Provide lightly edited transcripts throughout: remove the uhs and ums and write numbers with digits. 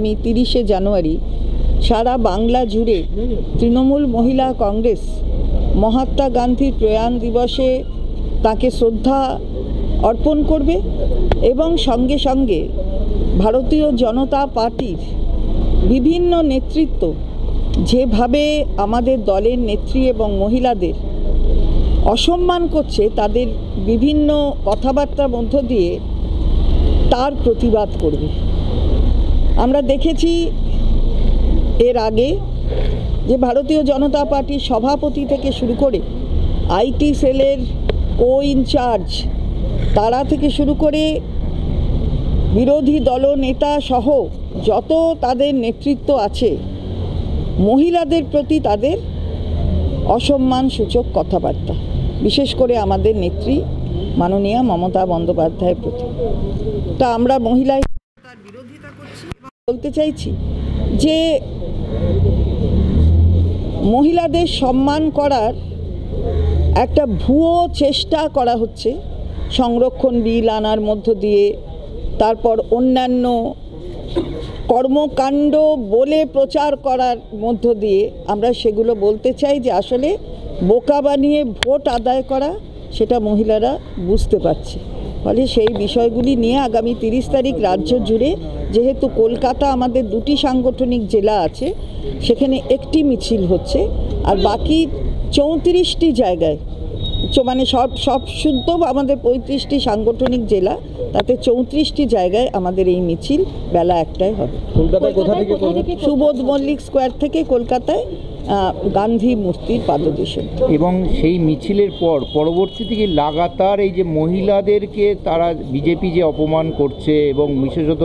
30 জানুয়ারি সারা বাংলা জুড়ে তৃণমূল মহিলা কংগ্রেস মহাত্মা গান্ধীর প্রয়াণ দিবসে তাকে শ্রদ্ধা অর্পণ করবে এবং সঙ্গে সঙ্গে ভারতীয় জনতা পার্টির বিভিন্ন নেতৃত্ব যেভাবে আমাদের দলের নেত্রী এবং মহিলাদের অসম্মান করছে, তাদের বিভিন্ন কথাবার্তার মধ্য দিয়ে তার প্রতিবাদ করবে। আমরা দেখেছি এর আগে যে ভারতীয় জনতা পার্টির সভাপতি থেকে শুরু করে আইটি সেলের ইনচার্জ তারা থেকে শুরু করে বিরোধী দলনেতা সহ যত তাদের নেতৃত্ব আছে, মহিলাদের প্রতি তাদের অসম্মান সূচক কথাবার্তা, বিশেষ করে আমাদের নেত্রী মাননীয়া মমতা বন্দ্যোপাধ্যায়ের প্রতি। তা আমরা মহিলা তার বিরোধিতা করছি। বলতে চাইছি যে মহিলাদের সম্মান করার একটা ভুয়ো চেষ্টা করা হচ্ছে সংরক্ষণ বিল আনার মধ্য দিয়ে, তারপর অন্যান্য কর্মকাণ্ড বলে প্রচার করার মধ্য দিয়ে। আমরা সেগুলো বলতে চাই যে আসলে বোকা বানিয়ে ভোট আদায় করা সেটা মহিলারা বুঝতে পারছে। ফলে সেই বিষয়গুলি নিয়ে আগামী 30 তারিখ রাজ্য জুড়ে, যেহেতু কলকাতা আমাদের 2টি সাংগঠনিক জেলা আছে, সেখানে একটি মিছিল হচ্ছে, আর বাকি 34টি জায়গায় মানে সব শুদ্ধ আমাদের 35টি সাংগঠনিক জেলা, তাতে 34টি জায়গায় আমাদের এই মিছিল বেলা 1টায় হবে। কলকাতায় কোথা থেকে? সুবোধ মল্লিক স্কোয়ার থেকে কলকাতায় গান্ধী মূর্তির পাদদেশে। এবং সেই মিছিলের পরবর্তী থেকে লাগাতার এই যে মহিলাদেরকে তারা বিজেপি যে অপমান করছে এবং বিশেষত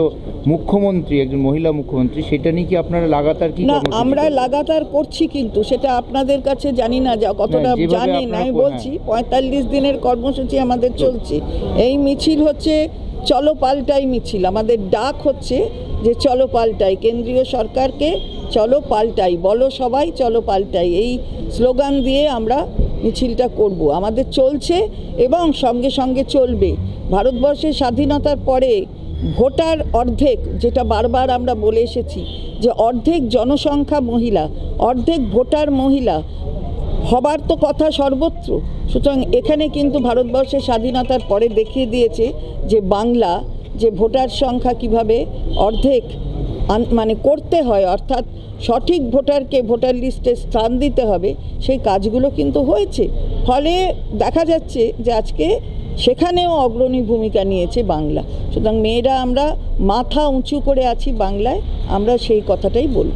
মুখ্যমন্ত্রী, একজন মহিলা মুখ্যমন্ত্রী, সেটা নিয়ে কি আপনারা লাগাতার কি? না, আমরা লাগাতার করছি, কিন্তু সেটা আপনাদের কাছে জানি না যা কতটা জানেন। আমি বলছি 45 দিনের কর্মসূচি আমাদের চলছে। এই মিছিল হচ্ছে চলো পাল্টাই মিছিল। আমাদের ডাক হচ্ছে যে চলো পাল্টাই, কেন্দ্রীয় সরকারকে চলো পাল্টাই, বলো সবাই চলো পাল্টাই, এই স্লোগান দিয়ে আমরা মিছিলটা করব। আমাদের চলছে এবং সঙ্গে সঙ্গে চলবে। ভারতবর্ষের স্বাধীনতার পরে ভোটার অর্ধেক, যেটা বারবার আমরা বলে এসেছি যে অর্ধেক জনসংখ্যা মহিলা, অর্ধেক ভোটার মহিলা হবার তো কথা সর্বত্র। সুতরাং এখানে কিন্তু ভারতবর্ষের স্বাধীনতার পরে দেখিয়ে দিয়েছে যে বাংলা যে ভোটার সংখ্যা কিভাবে অর্ধেক মানে করতে হয়, অর্থাৎ সঠিক ভোটারকে ভোটার লিস্টে স্থান দিতে হবে, সেই কাজগুলো কিন্তু হয়েছে। ফলে দেখা যাচ্ছে যে আজকে সেখানেও অগ্রণী ভূমিকা নিয়েছে বাংলা। সুতরাং মেয়েরা আমরা মাথা উঁচু করে আছি বাংলায়, আমরা সেই কথাটাই বলব।